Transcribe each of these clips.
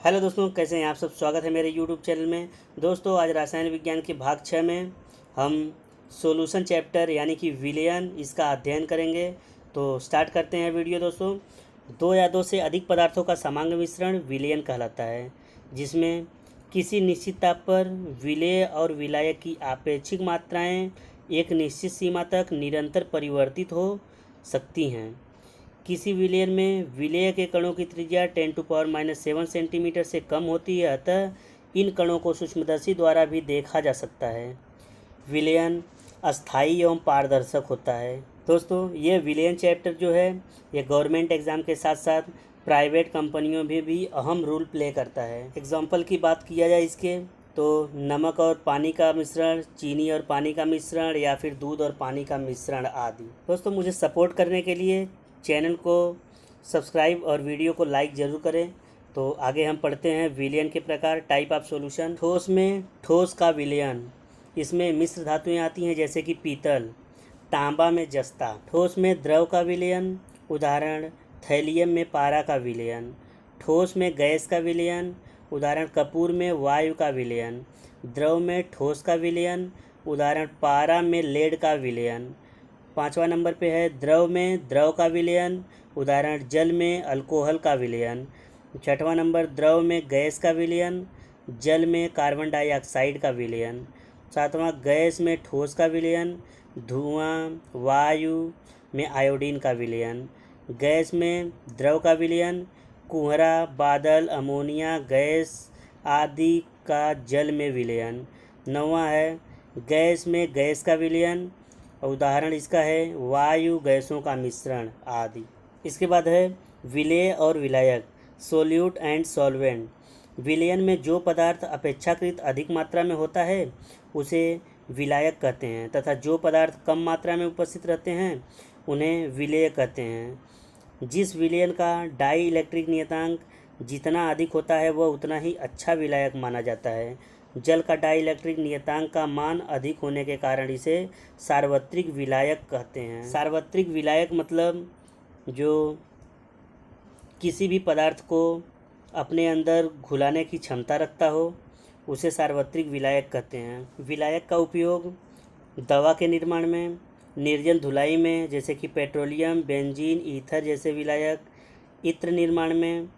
Hello दोस्तों, कैसे हैं आप सब। स्वागत है मेरे यूट्यूब चैनल में। दोस्तों, आज रसायन विज्ञान के भाग 6 में हम सॉल्यूशन चैप्टर यानी कि विलयन इसका अध्ययन करेंगे। तो स्टार्ट करते हैं वीडियो। दोस्तों, दो या दो से अधिक पदार्थों का समांग मिश्रण विलयन कहलाता है, जिसमें किसी निश्चित ताप पर विलेय और विलायक की आपेक्षिक मात्राएं एक निश्चित सीमा तक निरंतर परिवर्तित हो सकती हैं। किसी विलयन में विलेय के कणों की त्रिज्या 10⁻⁻7 सेंटीमीटर से कम होती है, अतः इन कणों को सूक्ष्मदर्शी द्वारा भी देखा जा सकता है। विलयन अस्थायी एवं पारदर्शक होता है। दोस्तों, ये विलयन चैप्टर जो है ये गवर्नमेंट एग्ज़ाम के साथ साथ प्राइवेट कंपनियों में भी अहम रोल प्ले करता है। एग्जाम्पल की बात किया जाए इसके, तो नमक और पानी का मिश्रण, चीनी और पानी का मिश्रण, या फिर दूध और पानी का मिश्रण आदि। दोस्तों, मुझे सपोर्ट करने के लिए चैनल को सब्सक्राइब और वीडियो को लाइक ज़रूर करें। तो आगे हम पढ़ते हैं विलयन के प्रकार, टाइप ऑफ सॉल्यूशन। ठोस में ठोस का विलयन, इसमें मिश्र धातुएं आती हैं जैसे कि पीतल। तांबा में जस्ता। ठोस में द्रव का विलयन, उदाहरण थैलियम में पारा का विलयन। ठोस में गैस का विलयन, उदाहरण कपूर में वायु का विलयन। द्रव में ठोस का विलयन, उदाहरण पारा में लेड का विलयन। 5वां नंबर पे है द्रव में द्रव का विलयन, उदाहरण जल में अल्कोहल का विलयन। 6वां नंबर द्रव में गैस का विलयन, जल में कार्बन डाइऑक्साइड का विलयन। 7वां गैस में ठोस का विलयन, धुआं वायु में आयोडीन का विलयन। गैस में द्रव का विलयन, कुहरा बादल अमोनिया गैस आदि का जल में विलयन। 9वां है गैस में गैस का विलयन, उदाहरण इसका है वायु गैसों का मिश्रण आदि। इसके बाद है विलेय और विलायक, सोल्यूट एंड सॉल्वेंट। विलयन में जो पदार्थ अपेक्षाकृत अधिक मात्रा में होता है उसे विलायक कहते हैं, तथा जो पदार्थ कम मात्रा में उपस्थित रहते हैं उन्हें विलेय कहते हैं। जिस विलयन का डाई इलेक्ट्रिक नियतांक जितना अधिक होता है वह उतना ही अच्छा विलायक माना जाता है। जल का डाई इलेक्ट्रिक नियतांक का मान अधिक होने के कारण इसे सार्वत्रिक विलायक कहते हैं। सार्वत्रिक विलायक मतलब जो किसी भी पदार्थ को अपने अंदर घुलाने की क्षमता रखता हो उसे सार्वत्रिक विलायक कहते हैं। विलायक का उपयोग दवा के निर्माण में, निर्जन धुलाई में जैसे कि पेट्रोलियम, बेंजीन, ईथर जैसे विलायक, इत्र निर्माण में,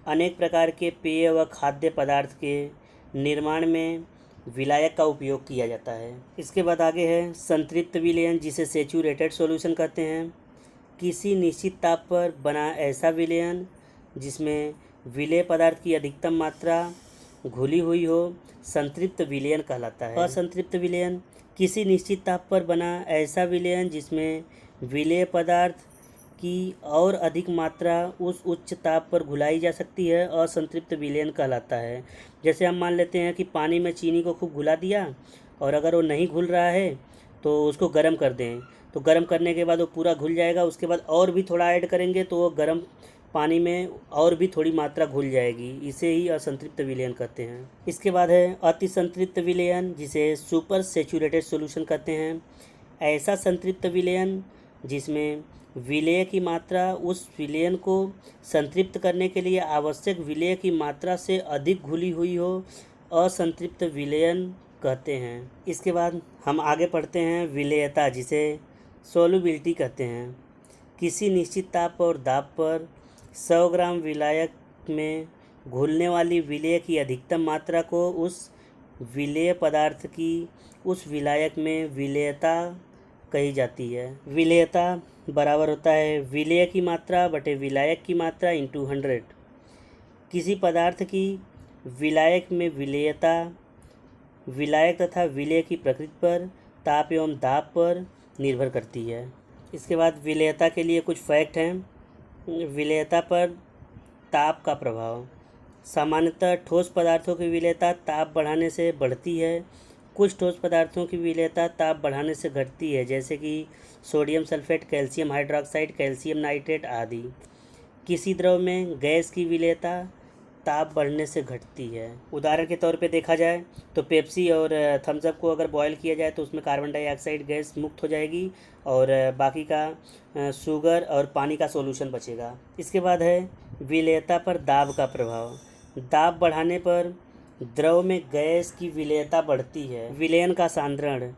अनेक प्रकार के पेय व खाद्य पदार्थ के निर्माण में विलायक का उपयोग किया जाता है। इसके बाद आगे है संतृप्त विलयन, जिसे सेचुरेटेड सॉल्यूशन कहते हैं। किसी निश्चित ताप पर बना ऐसा विलयन जिसमें विलेय पदार्थ की अधिकतम मात्रा घुली हुई हो, संतृप्त विलयन कहलाता है। असंतृप्त विलयन, किसी निश्चित ताप पर बना ऐसा विलयन जिसमें विलेय पदार्थ की और अधिक मात्रा उस उच्च ताप पर घुलाई जा सकती है, असंतृप्त विलयन कहलाता है। जैसे हम मान लेते हैं कि पानी में चीनी को खूब घुला दिया और अगर वो नहीं घुल रहा है तो उसको गर्म कर दें, तो गर्म करने के बाद वो पूरा घुल जाएगा। उसके बाद और भी थोड़ा ऐड करेंगे तो वो गर्म पानी में और भी थोड़ी मात्रा घुल जाएगी, इसे ही असंतृप्त विलयन कहते हैं। इसके बाद है अति संतृप्त विलयन, जिसे सुपर सेचुरेटेड सॉल्यूशन कहते हैं। ऐसा संतृप्त विलयन जिसमें विलेय की मात्रा उस विलयन को संतृप्त करने के लिए आवश्यक विलेय की मात्रा से अधिक घुली हुई हो, असंतृप्त विलयन कहते हैं। इसके बाद हम आगे पढ़ते हैं विलेयता, जिसे सोल्युबिलिटी कहते हैं। किसी निश्चित ताप और दाब पर 100 ग्राम विलायक में घुलने वाली विलेय की अधिकतम मात्रा को उस विलेय पदार्थ की उस विलायक में विलेयता कही जाती है। विलेयता बराबर होता है विलेय की मात्रा बटे विलायक की मात्रा इंटू 100। किसी पदार्थ की विलायक में विलेयता विलायक तथा विलेय की प्रकृति पर, ताप एवं दाब पर निर्भर करती है। इसके बाद विलेयता के लिए कुछ फैक्ट हैं। विलेयता पर ताप का प्रभाव, सामान्यतः ठोस पदार्थों की विलेयता ताप बढ़ाने से बढ़ती है। कुछ ठोस पदार्थों की विलेयता ताप बढ़ाने से घटती है, जैसे कि sodium sulphate, calcium hydroxide, calcium nitrate आदि। किसी द्रव में गैस की विलेयता ताप बढ़ने से घटती है। उदाहरण के तौर पे देखा जाए तो पेप्सी और थम्स अप को अगर बॉयल किया जाए तो उसमें कार्बन डाइऑक्साइड गैस मुक्त हो जाएगी और बाकी का शुगर और पानी का सॉल्यूशन बचेगा। इसके बाद है विलेयता पर दाब का प्रभाव। दाब बढ़ाने पर द्रव में गैस की विलेयता बढ़ती है। विलयन का सांद्रण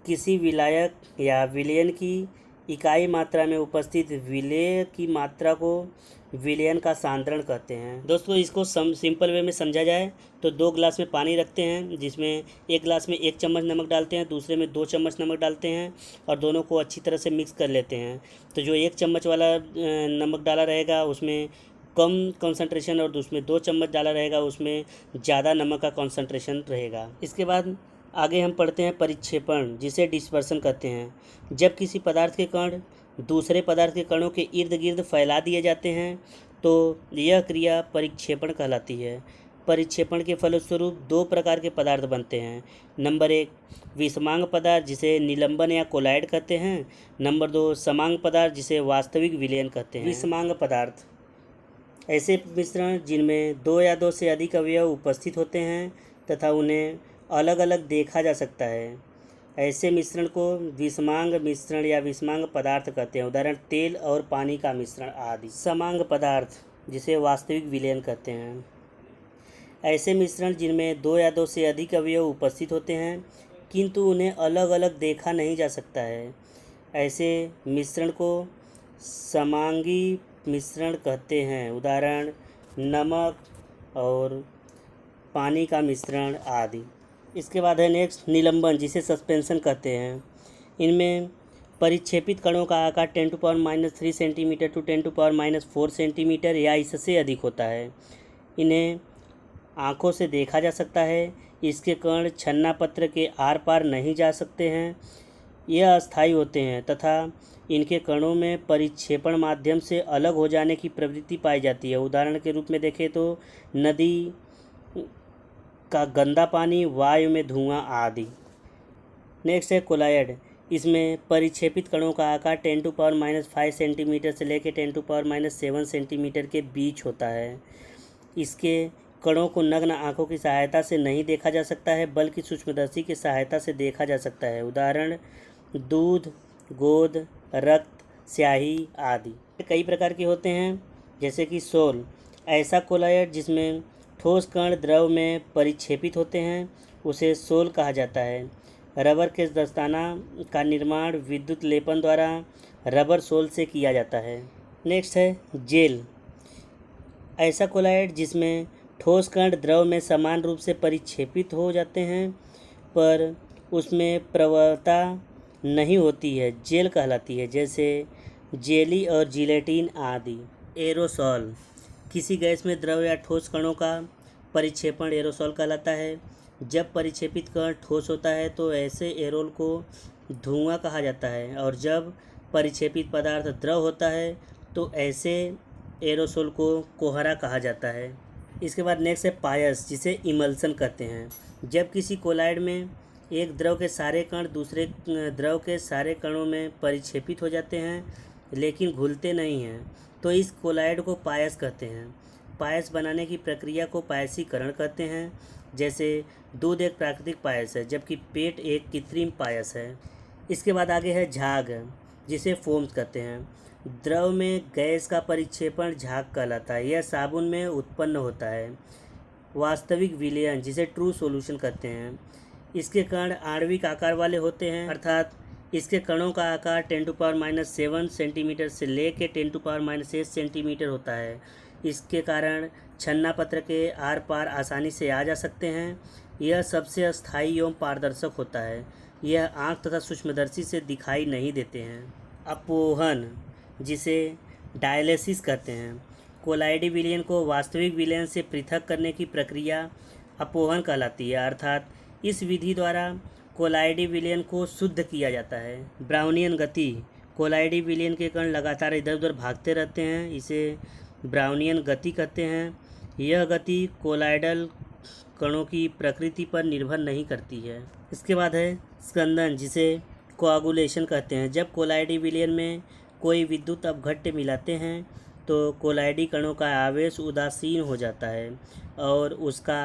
किसी विलायक या विलयन की इकाई मात्रा में उपस्थित विलेय की मात्रा को विलयन का सांद्रण कहते हैं। दोस्तों, इसको सिंपल वे में समझा जाए तो 2 गिलास में पानी रखते हैं, जिसमें एक गिलास में 1 चम्मच नमक डालते हैं, दूसरे में 2 चम्मच नमक डालते हैं और दोनों को अच्छी तरह से मिक्स कर लेते हैं। तो जो 1 चम्मच वाला नमक डाला रहेगा उसमें कम कंसंट्रेशन और उसमें 2 चम्मच डाला रहेगा उसमें ज़्यादा नमक का कंसंट्रेशन रहेगा। इसके बाद आगे हम पढ़ते हैं परिक्षेपण, जिसे डिस्पर्सन कहते हैं। जब किसी पदार्थ के कण दूसरे पदार्थ के कणों के इर्द गिर्द फैला दिए जाते हैं तो यह क्रिया परिक्षेपण कहलाती है। परिक्षेपण के फलस्वरूप 2 प्रकार के पदार्थ बनते हैं। नंबर 1 विषमांग पदार्थ, जिसे निलंबन या कोलाइड कहते हैं। नंबर 2 समांग पदार्थ, जिसे वास्तविक विलयन कहते हैं। विषमांग पदार्थ ऐसे मिश्रण जिनमें 2 या 2 से अधिक अवयव उपस्थित होते हैं तथा उन्हें अलग अलग देखा जा सकता है, ऐसे मिश्रण को विषमांग मिश्रण या विषमांग पदार्थ कहते हैं। उदाहरण तेल और पानी का मिश्रण आदि। समांग पदार्थ, जिसे वास्तविक विलयन कहते हैं, ऐसे मिश्रण जिनमें 2 या 2 से अधिक अवयव उपस्थित होते हैं किंतु उन्हें अलग अलग देखा नहीं जा सकता है, ऐसे मिश्रण को समांगी मिश्रण कहते हैं। उदाहरण नमक और पानी का मिश्रण आदि। इसके बाद है नेक्स्ट निलंबन, जिसे सस्पेंशन कहते हैं। इनमें परिक्षेपित कणों का आकार 10⁻³ सेंटीमीटर टू 10⁻⁴ सेंटीमीटर या इससे अधिक होता है। इन्हें आँखों से देखा जा सकता है। इसके कण छन्ना पत्र के आर पार नहीं जा सकते हैं। यह अस्थायी होते हैं तथा इनके कणों में परिक्षेपण माध्यम से अलग हो जाने की प्रवृत्ति पाई जाती है। उदाहरण के रूप में देखें तो नदी का गंदा पानी, वायु में धुआं आदि। नेक्स्ट है कोलायड। इसमें परिक्षेपित कणों का आकार 10⁻⁵ सेंटीमीटर से लेकर 10⁻7 सेंटीमीटर के बीच होता है। इसके कणों को नग्न आँखों की सहायता से नहीं देखा जा सकता है, बल्कि सूक्ष्मदर्शी की सहायता से देखा जा सकता है। उदाहरण दूध, गोद, रक्त, स्याही आदि। कई प्रकार के होते हैं, जैसे कि सोल, ऐसा कोलायड जिसमें ठोस कण द्रव में परिक्षेपित होते हैं उसे सोल कहा जाता है। रबर के दस्ताना का निर्माण विद्युत लेपन द्वारा रबर सोल से किया जाता है। नेक्स्ट है जेल, ऐसा कोलायड जिसमें ठोस कण द्रव में समान रूप से परिक्षेपित हो जाते हैं पर उसमें प्रवणता नहीं होती है, जेल कहलाती है, जैसे जेली और जिलेटिन आदि। एरोसॉल, किसी गैस में द्रव या ठोस कणों का परिक्षेपण एरोसॉल कहलाता है। जब परिक्षेपित कण ठोस होता है तो ऐसे एरोल को धुआं कहा जाता है और जब परिक्षेपित पदार्थ द्रव होता है तो ऐसे एरोसोल को कोहरा कहा जाता है। इसके बाद नेक्स्ट है पायस, जिसे इमल्सन कहते हैं। जब किसी कोलाइड में एक द्रव के सारे कण दूसरे द्रव के सारे कणों में परिक्षेपित हो जाते हैं लेकिन घुलते नहीं हैं तो इस कोलाइड को पायस कहते हैं। पायस बनाने की प्रक्रिया को पायसीकरण कहते हैं। जैसे दूध एक प्राकृतिक पायस है जबकि पेट एक कृत्रिम पायस है। इसके बाद आगे है झाग, जिसे फोम्स कहते हैं। द्रव में गैस का परिक्षेपण झाग कहलाता है। यह साबुन में उत्पन्न होता है। वास्तविक विलयन, जिसे ट्रू सॉल्यूशन कहते हैं। इसके कण आणविक आकार वाले होते हैं, अर्थात इसके कणों का आकार 10⁻7 सेंटीमीटर से लेकर 10⁻8 सेंटीमीटर होता है। इसके कारण छन्ना पत्र के आर पार आसानी से आ जा सकते हैं। यह सबसे अस्थायी एवं पारदर्शक होता है। यह आँख तथा सूक्ष्मदर्शी से दिखाई नहीं देते हैं। अपोहन, जिसे डायलिसिस कहते हैं। कोलाइडी विलयन को वास्तविक विलयन से पृथक करने की प्रक्रिया अपोहन कहलाती है, अर्थात इस विधि द्वारा कोलाइडी विलयन को शुद्ध किया जाता है। ब्राउनियन गति, कोलाइडी विलयन के कण लगातार इधर उधर भागते रहते हैं, इसे ब्राउनियन गति कहते हैं। यह गति कोलाइडल कणों की प्रकृति पर निर्भर नहीं करती है। इसके बाद है स्कंदन, जिसे कोआगुलेशन कहते हैं। जब कोलाइडी विलयन में कोई विद्युत अपघट्य मिलाते हैं तो कोलाइडी कणों का आवेश उदासीन हो जाता है और उसका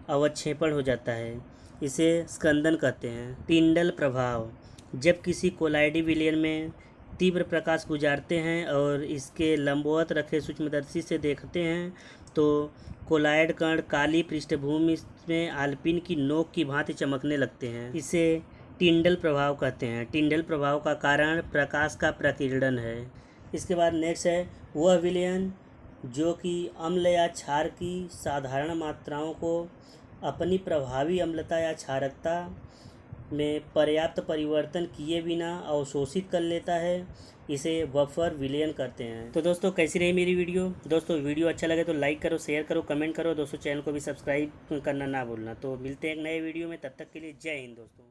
अवक्षेपण हो जाता है। इसे स्कंदन कहते हैं। टिंडल प्रभाव, जब किसी कोलाइडी विलयन में तीव्र प्रकाश गुजारते हैं और इसके लंबवत रखे सूक्ष्मदर्शी से देखते हैं तो कोलायड कण काली पृष्ठभूमि में आल्पिन की नोक की भांति चमकने लगते हैं। इसे टिंडल प्रभाव कहते हैं। टिंडल प्रभाव का कारण प्रकाश का प्रकीर्णन है। इसके बाद नेक्स्ट है वह विलयन जो कि अम्ल या क्षार की साधारण मात्राओं को अपनी प्रभावी अम्लता या क्षारकता में पर्याप्त परिवर्तन किए बिना अवशोषित कर लेता है, इसे बफर विलयन कहते हैं। तो दोस्तों कैसी रही मेरी वीडियो? दोस्तों वीडियो अच्छा लगे तो लाइक करो, शेयर करो, कमेंट करो। दोस्तों चैनल को भी सब्सक्राइब करना ना भूलना। तो मिलते हैं एक नए वीडियो में, तब तक के लिए जय हिंद दोस्तों।